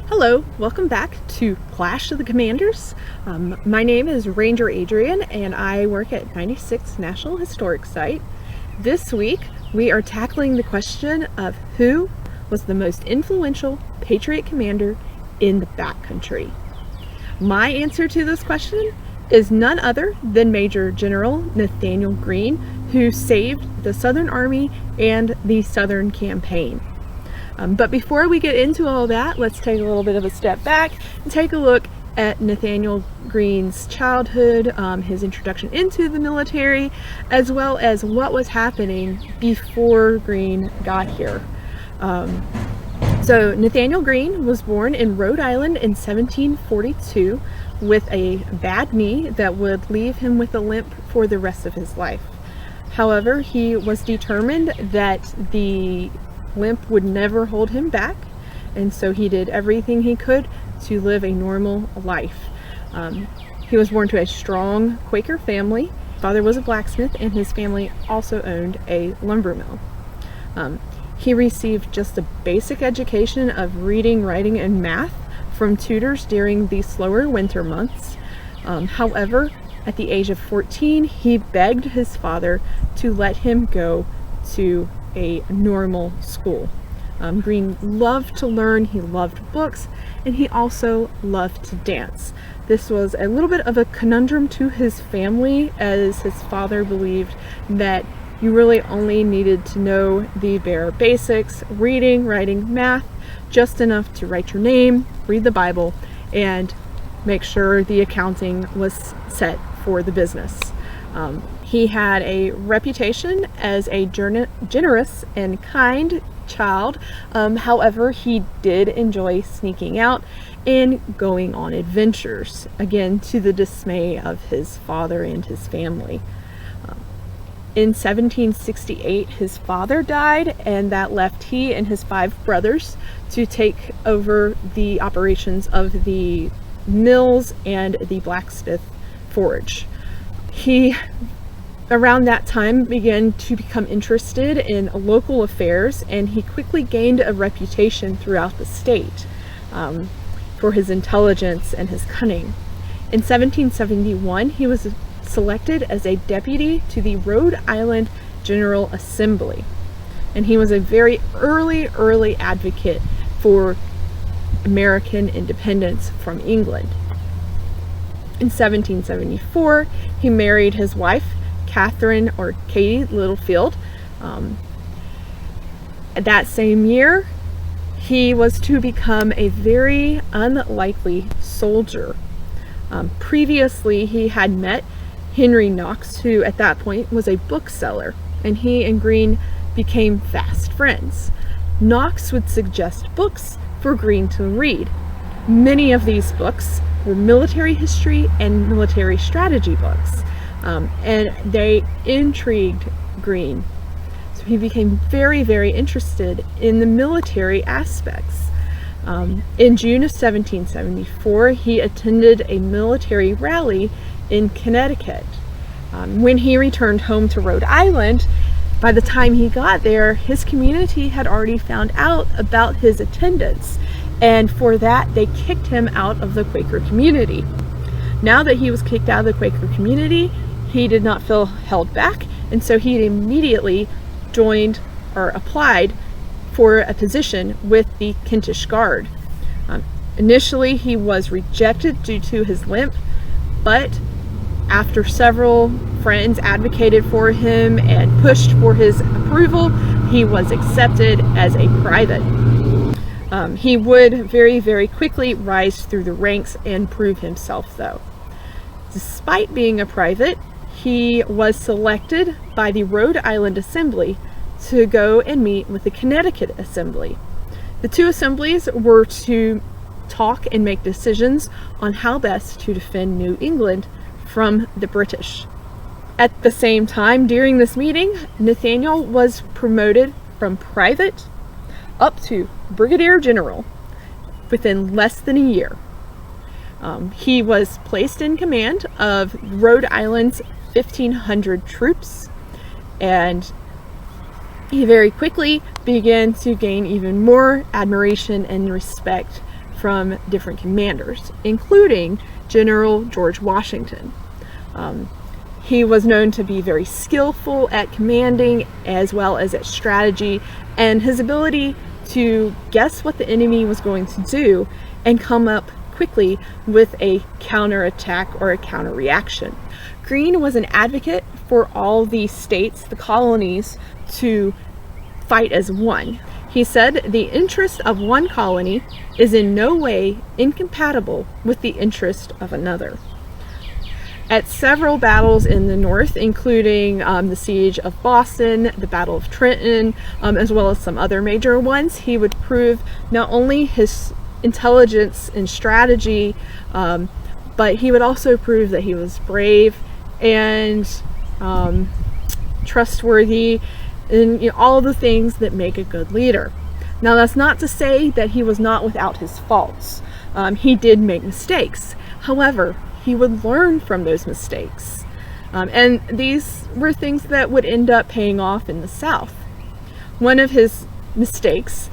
Hello, welcome back to Clash of the Commanders. My name is Ranger Adrian and I work at 96 National Historic Site. This week we are tackling the question of who was the most influential Patriot commander in the backcountry. My answer to this question is none other than Major General Nathanael Greene, who saved the Southern Army and the Southern Campaign. But before we get into all that, let's take a little bit of a step back and take a look at Nathanael Greene's childhood, his introduction into the military, as well as what was happening before Greene got here. So Nathanael Greene was born in Rhode Island in 1742 with a bad knee that would leave him with a limp for the rest of his life. However, he was determined that the limp would never hold him back, and so he did everything he could to live a normal life. He was born to a strong Quaker family. His father was a blacksmith and his family also owned a lumber mill. He received just a basic education of reading, writing, and math from tutors during the slower winter months. However, at the age of 14, he begged his father to let him go to a normal school. Greene loved to learn, he loved books, and he also loved to dance. This was a little bit of a conundrum to his family, as his father believed that you really only needed to know the bare basics: reading, writing, math, just enough to write your name, read the Bible, and make sure the accounting was set for the business. He had a reputation as a generous and kind child. However, he did enjoy sneaking out and going on adventures, again to the dismay of his father and his family. In 1768, his father died, and that left he and his 5 brothers to take over the operations of the mills and the blacksmith forge. He, around that time, began to become interested in local affairs, and he quickly gained a reputation throughout the state for his intelligence and his cunning. In 1771, he was selected as a deputy to the Rhode Island General Assembly, and he was a very early advocate for American independence from England. In 1774, he married his wife, Catherine or Katie Littlefield. That same year, he was to become a very unlikely soldier. Previously, he had met Henry Knox, who at that point was a bookseller, and he and Greene became fast friends. Knox would suggest books for Greene to read. Many of these books were military history and military strategy books, and they intrigued Greene. So he became very interested in the military aspects. In June of 1774, he attended a military rally in Connecticut. When he returned home to Rhode Island, by the time he got there, his community had already found out about his attendance, and for that they kicked him out of the Quaker community. Now that he was kicked out of the Quaker community, he did not feel held back, and so he immediately joined or applied for a position with the Kentish Guard. Initially he was rejected due to his limp, but after several friends advocated for him and pushed for his approval, he was accepted as a private. He would very quickly rise through the ranks and prove himself, though. Despite being a private, he was selected by the Rhode Island Assembly to go and meet with the Connecticut Assembly. The two assemblies were to talk and make decisions on how best to defend New England from the British. At the same time, during this meeting, Nathanael was promoted from private up to brigadier general within less than a year. He was placed in command of Rhode Island's 1,500 troops, and he very quickly began to gain even more admiration and respect from different commanders, including General George Washington. He was known to be very skillful at commanding as well as at strategy, and his ability to guess what the enemy was going to do and come up quickly with a counterattack or a counter-reaction. Greene was an advocate for all the states, the colonies, to fight as one. He said the interest of one colony is in no way incompatible with the interest of another. At several battles in the North, including the Siege of Boston, the Battle of Trenton, as well as some other major ones, he would prove not only his intelligence and strategy, but he would also prove that he was brave and trustworthy, and all the things that make a good leader. Now, that's not to say that he was not without his faults. He did make mistakes. However, he would learn from those mistakes. And these were things that would end up paying off in the South. One of his mistakes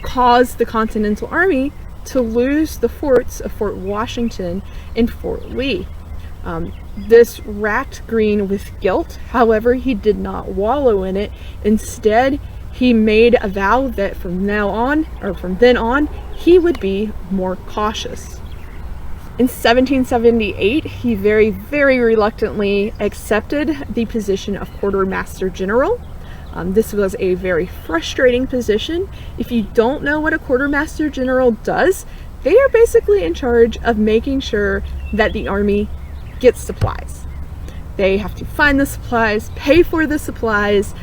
caused the Continental Army to lose the forts of Fort Washington and Fort Lee. This racked Greene with guilt. However, he did not wallow in it. Instead, he made a vow that from then on, he would be more cautious. In 1778, he very, very reluctantly accepted the position of Quartermaster General. This was a very frustrating position. If you don't know what a Quartermaster General does, they are basically in charge of making sure that the army gets supplies. They have to find the supplies, pay for the supplies,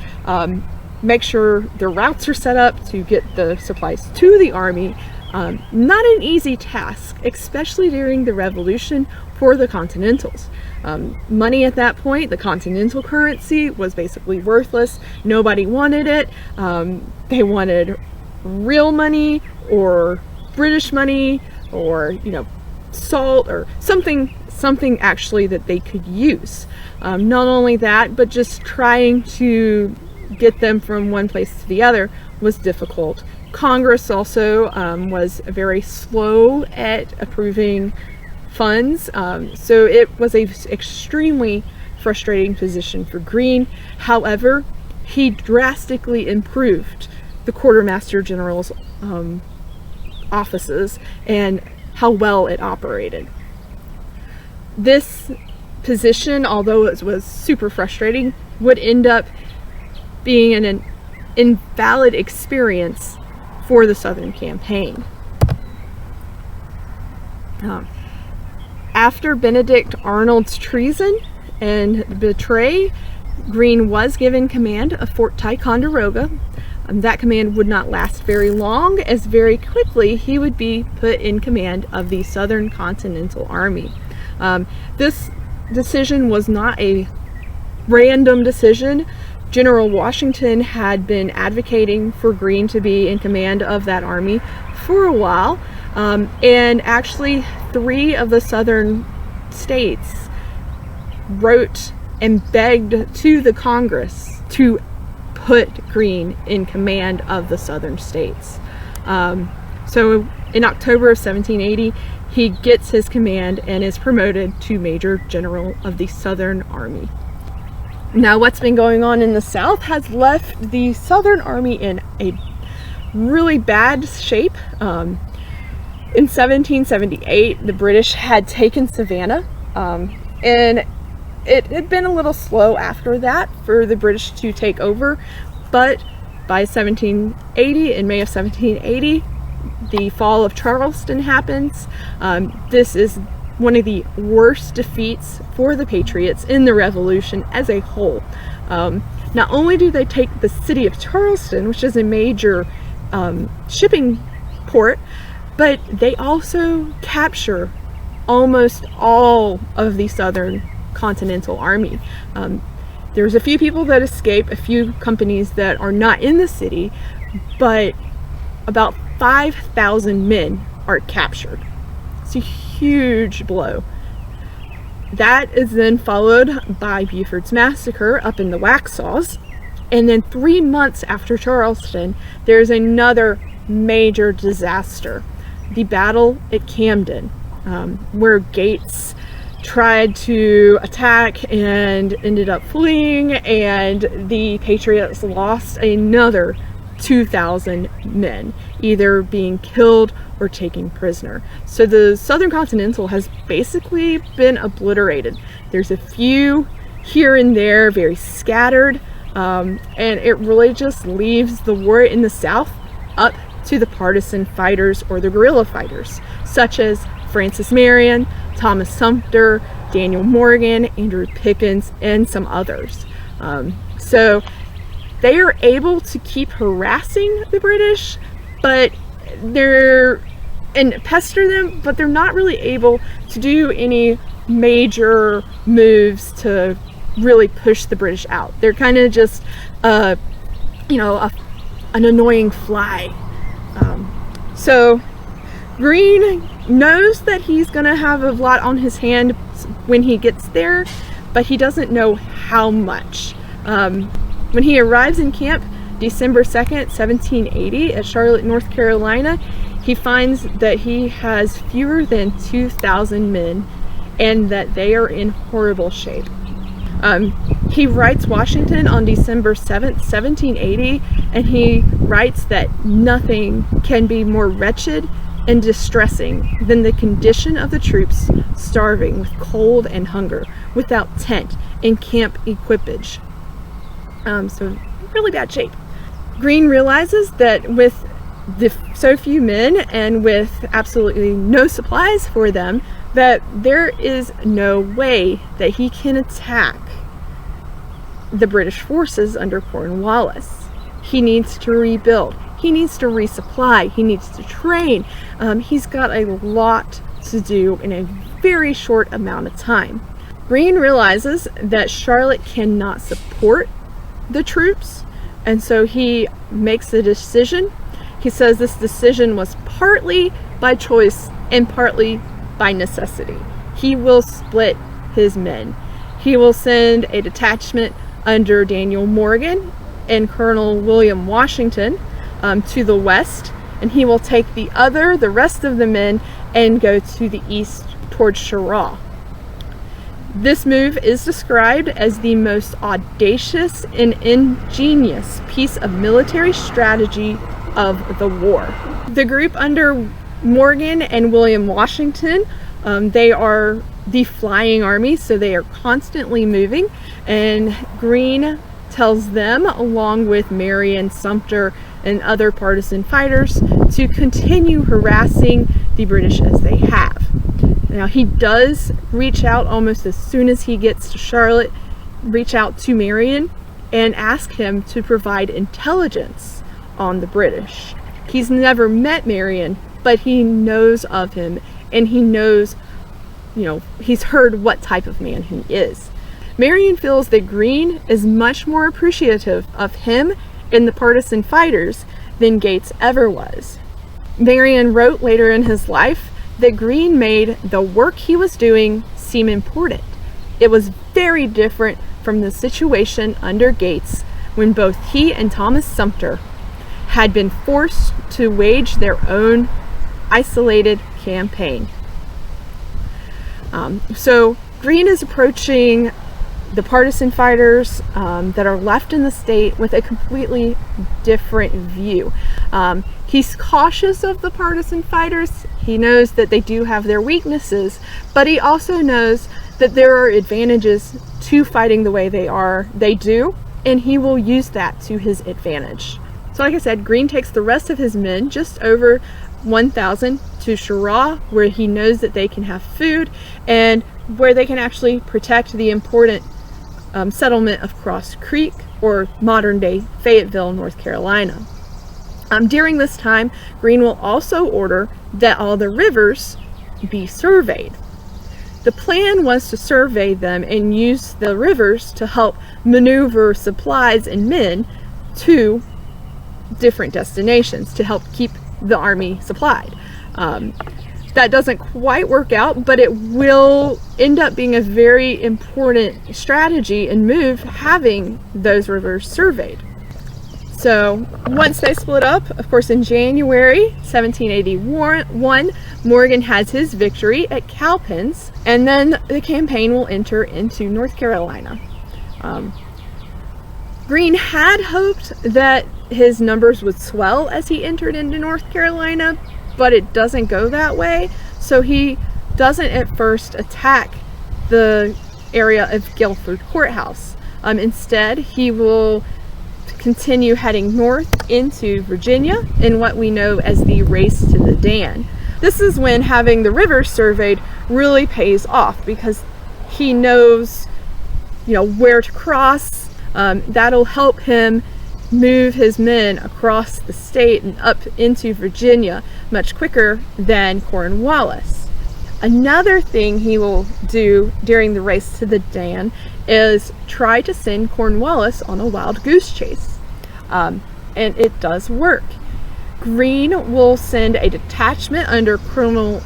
make sure the routes are set up to get the supplies to the army. Not an easy task, especially during the Revolution for the Continentals. Money at that point, the Continental currency, was basically worthless. Nobody wanted it. They wanted real money or British money or, salt or something actually that they could use. Not only that, but just trying to get them from one place to the other was difficult. Congress also was very slow at approving funds, so it was an extremely frustrating position for Greene. However, he drastically improved the Quartermaster General's offices and how well it operated. This position, although it was super frustrating, would end up being an invalid experience for the Southern campaign. After Benedict Arnold's treason and betray, Greene was given command of Fort Ticonderoga. That command would not last very long, as very quickly he would be put in command of the Southern Continental Army. This decision was not a random decision. General Washington had been advocating for Greene to be in command of that army for a while, and actually 3 of the southern states wrote and begged to the Congress to put Greene in command of the southern states. So in October of 1780, he gets his command and is promoted to Major General of the Southern Army. Now, what's been going on in the South has left the Southern Army in a really bad shape. In 1778, the British had taken Savannah, and it had been a little slow after that for the British to take over, but by 1780, in May of 1780, the fall of Charleston happens. This is one of the worst defeats for the Patriots in the Revolution as a whole. Not only do they take the city of Charleston, which is a major shipping port, but they also capture almost all of the Southern Continental Army. There's a few people that escape, a few companies that are not in the city, but about 5,000 men are captured. It's a huge blow. That is then followed by Buford's Massacre up in the Waxhaws, and then 3 months after Charleston, there's another major disaster. the battle at Camden, where Gates tried to attack and ended up fleeing, and the Patriots lost another 2,000 men, either being killed or taken prisoner. So the Southern Continental has basically been obliterated. There's a few here and there, very scattered, and it really just leaves the war in the South up to the partisan fighters or the guerrilla fighters, such as Francis Marion, Thomas Sumter, Daniel Morgan, Andrew Pickens, and some others. So they are able to keep harassing the British, and pester them, but they're not really able to do any major moves to really push the British out. They're kind of just, an annoying fly. So Greene knows that he's going to have a lot on his hand when he gets there, but he doesn't know how much. When he arrives in camp December 2nd, 1780 at Charlotte, North Carolina, he finds that he has fewer than 2,000 men and that they are in horrible shape. He writes Washington on December 7th, 1780, and he writes that nothing can be more wretched and distressing than the condition of the troops starving with cold and hunger, without tent and camp equipage. So really bad shape. Greene realizes that with so few men and with absolutely no supplies for them, that there is no way that he can attack the British forces under Cornwallis. He needs to rebuild. He needs to resupply. He needs to train. He's got a lot to do in a very short amount of time. Greene realizes that Charlotte cannot support the troops, and so he makes a decision. He says this decision was partly by choice and partly by necessity. He will split his men. He will send a detachment under Daniel Morgan and Colonel William Washington to the west, and he will take the rest of the men and go to the east towards Cheraw. This move is described as the most audacious and ingenious piece of military strategy of the war. The group under Morgan and William Washington, they are the flying army, so they are constantly moving, and Greene tells them, along with Marion, Sumter, and other partisan fighters, to continue harassing the British as they have. Now, he does reach out almost as soon as he gets to Charlotte, reach out to Marion and ask him to provide intelligence on the British. He's never met Marion, but he knows of him, and he knows, he's heard what type of man he is. Marion feels that Greene is much more appreciative of him and the partisan fighters than Gates ever was. Marion wrote later in his life that Greene made the work he was doing seem important. It was very different from the situation under Gates, when both he and Thomas Sumter had been forced to wage their own isolated campaign. So Greene is approaching the partisan fighters that are left in the state with a completely different view. He's cautious of the partisan fighters. He knows that they do have their weaknesses, but he also knows that there are advantages to fighting the way they do, and he will use that to his advantage. So like I said, Greene takes the rest of his men, just over 1,000, to Cheraw, where he knows that they can have food and where they can actually protect the important settlement of Cross Creek, or modern-day Fayetteville, North Carolina. During this time, Greene will also order that all the rivers be surveyed. The plan was to survey them and use the rivers to help maneuver supplies and men to different destinations to help keep the army supplied. That doesn't quite work out, but it will end up being a very important strategy and move having those rivers surveyed. So once they split up, of course, in January 1781, Morgan has his victory at Cowpens, and then the campaign will enter into North Carolina. Greene had hoped that his numbers would swell as he entered into North Carolina, but it doesn't go that way. So he doesn't at first attack the area of Guilford Courthouse. Instead, he will continue heading north into Virginia in what we know as the Race to the Dan. This is when having the river surveyed really pays off, because he knows, where to cross. That'll help him move his men across the state and up into Virginia much quicker than Cornwallis. Another thing he will do during the Race to the Dan is try to send Cornwallis on a wild goose chase. And it does work. Greene will send a detachment under Colonel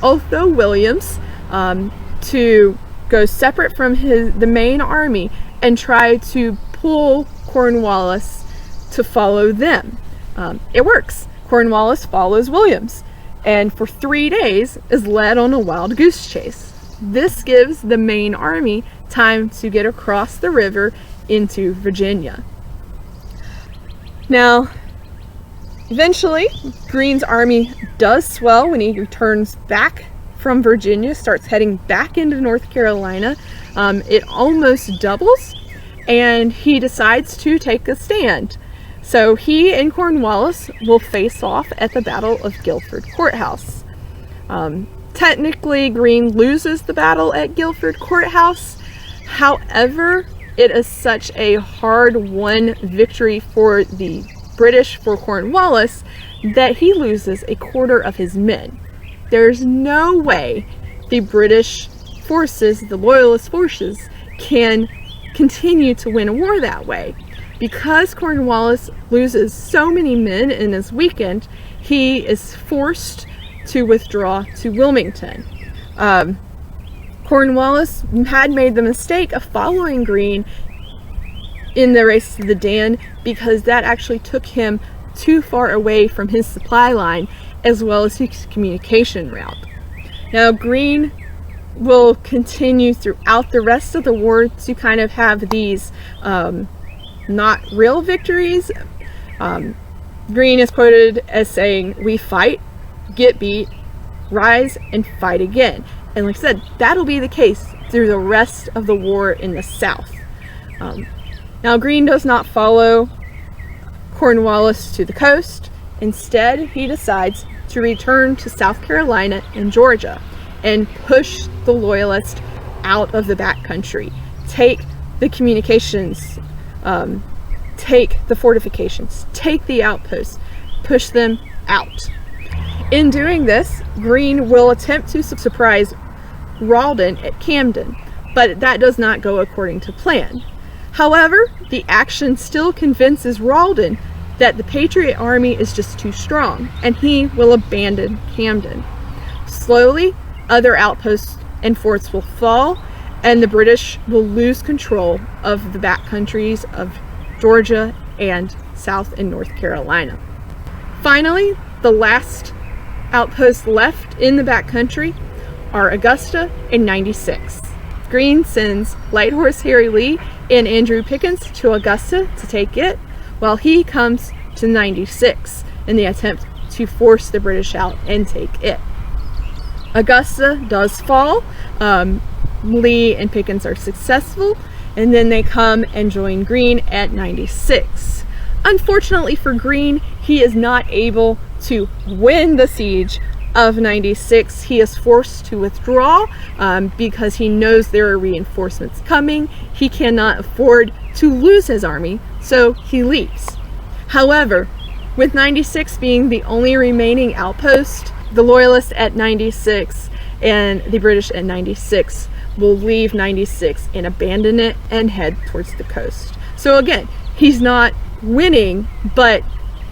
Otho Williams to go separate from the main army and try to pull Cornwallis to follow them. It works. Cornwallis follows Williams, and for 3 days is led on a wild goose chase. This gives the main army time to get across the river into Virginia. Now, eventually, Greene's army does swell when he returns back from Virginia, starts heading back into North Carolina. It almost doubles, and he decides to take a stand. So he and Cornwallis will face off at the Battle of Guilford Courthouse. Technically, Greene loses the battle at Guilford Courthouse. However, it is such a hard-won victory for the British, for Cornwallis, that he loses a quarter of his men. There's no way the British forces, the Loyalist forces, can continue to win a war that way. Because Cornwallis loses so many men and is weakened, he is forced to withdraw to Wilmington. Cornwallis had made the mistake of following Greene in the Race to the Dan, because that actually took him too far away from his supply line as well as his communication route. Now, Greene will continue throughout the rest of the war to kind of have these not real victories. Greene is quoted as saying, "We fight, get beat, rise, and fight again." And like I said, that'll be the case through the rest of the war in the South. Now, Greene does not follow Cornwallis to the coast. Instead, he decides to return to South Carolina and Georgia and push the Loyalists out of the backcountry, take the communications, take the fortifications, take the outposts, push them out. In doing this, Greene will attempt to surprise Rawdon at Camden, but that does not go according to plan. However, the action still convinces Rawdon that the Patriot army is just too strong, and he will abandon Camden. Slowly, other outposts and forts will fall, and the British will lose control of the backcountries of Georgia and South and North Carolina. Finally, the last outposts left in the backcountry are Augusta and 96. Greene sends Light Horse Harry Lee and Andrew Pickens to Augusta to take it, while he comes to 96 in the attempt to force the British out and take it. Augusta does fall. Lee and Pickens are successful, and then they come and join Greene at 96. Unfortunately for Greene, he is not able to win the siege of 96. He is forced to withdraw because he knows there are reinforcements coming. He cannot afford to lose his army, so he leaves. However, with 96 being the only remaining outpost, the Loyalists at 96 and the British at 96 will leave 96 and abandon it and head towards the coast. So again, he's not winning, but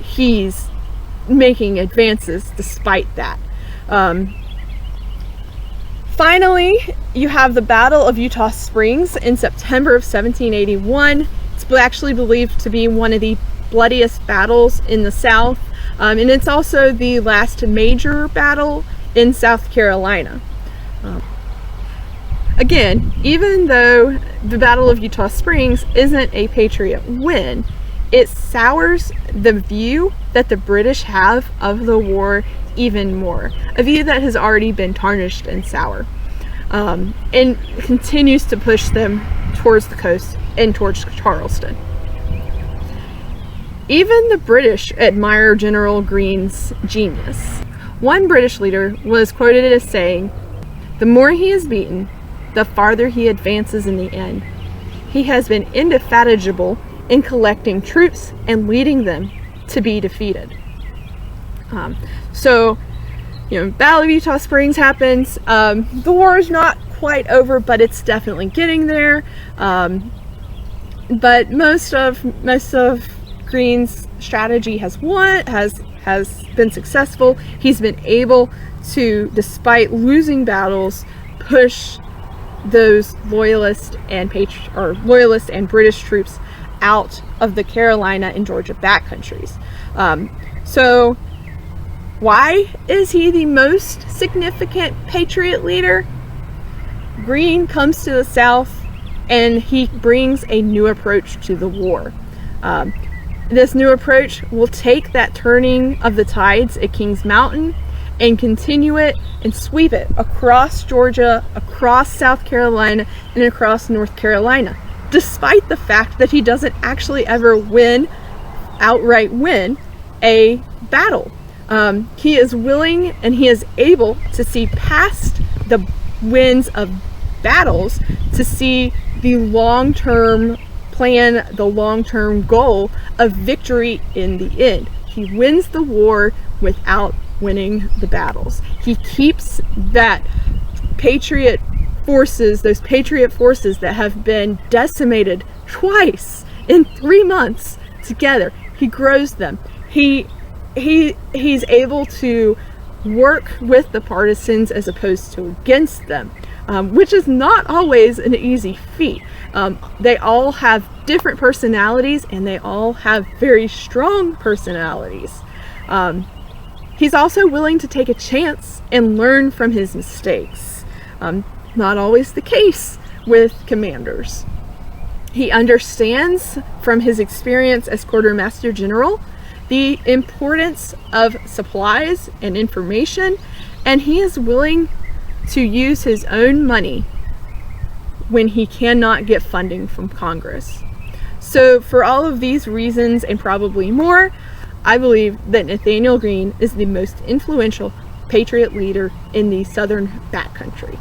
he's making advances despite that. Finally, you have the Battle of Eutaw Springs in September of 1781. It's actually believed to be one of the bloodiest battles in the South, and it's also the last major battle in South Carolina. Again, even though the Battle of Eutaw Springs isn't a Patriot win, it sours the view that the British have of the war even more, a view that has already been tarnished and sour, and continues to push them towards the coast and towards Charleston. Even the British admire General Greene's genius. One British leader was quoted as saying, "The more he is beaten, the farther he advances in the end. He has been indefatigable in collecting troops and leading them to be defeated." So, Battle of Eutaw Springs happens. The war is not quite over, but it's definitely getting there. But most of Greene's strategy has been successful. He's been able to, despite losing battles, push those loyalist and British troops out of the Carolina and Georgia backcountries. So why is he the most significant Patriot leader? Greene comes to the South and he brings a new approach to the war. This new approach will take that turning of the tides at Kings Mountain and continue it and sweep it across Georgia, across South Carolina, and across North Carolina, despite the fact that he doesn't actually ever outright win a battle. He is willing and he is able to see past the wins of battles to see the long-term plan, the long-term goal of victory in the end. He wins the war without winning the battles. He keeps that Patriot forces, those Patriot forces that have been decimated twice in 3 months together. He grows them. He's able to work with the partisans as opposed to against them, which is not always an easy feat. They all have different personalities and they all have very strong personalities. He's also willing to take a chance and learn from his mistakes. Not always the case with commanders. He understands from his experience as quartermaster general the importance of supplies and information, and he is willing to use his own money when he cannot get funding from Congress. So for all of these reasons and probably more, I believe that Nathanael Greene is the most influential Patriot leader in the Southern backcountry.